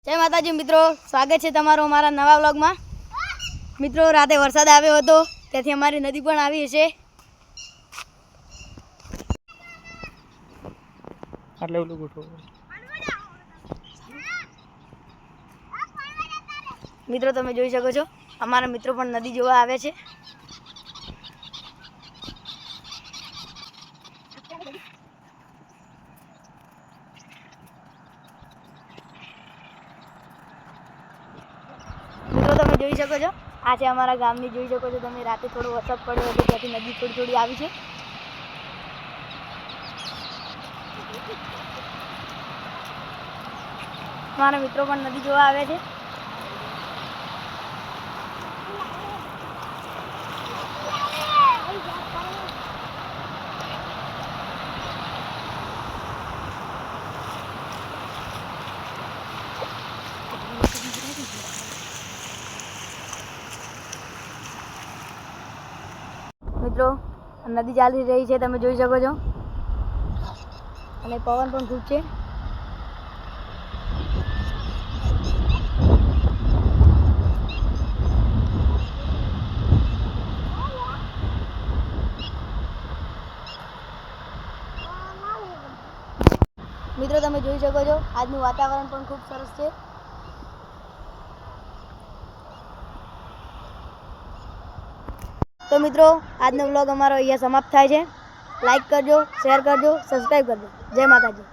જય માતાજી મિત્રો, સ્વાગત છે તમારું અમારા નવા વ્લોગમાં। મિત્રો, રાતે વરસાદ આવ્યો હતો, તેથી અમારી નદી પણ આવી છે। મિત્રો, તમે જોઈ શકો છો, અમારા મિત્રો પણ નદી જોવા આવે છે। મિત્રો, તમે જોઈ શકો છો, આ છે અમારા ગામની। જોઈ શકો છો તમે, રાતે થોડો વરસાદ પડ્યો હતો, ત્યાંથી નદી થોડી થોડી આવી છે। મારા મિત્રો પણ નદી જોવા આવે છે। મિત્રો, નદી ચાલી રહી છે, તમે જોઈ શકો છો, અને પવન પણ ખૂબ છે। મિત્રો, તમે જોઈ શકો છો, આજનું વાતાવરણ પણ ખૂબ સરસ છે। તો મિત્રો, આજનો વ્લોગ અમારો અહીંયા સમાપ્ત થાય છે। લાઈક કરજો, શેર કરજો, સબસ્ક્રાઈબ કરજો। જય માતાજી।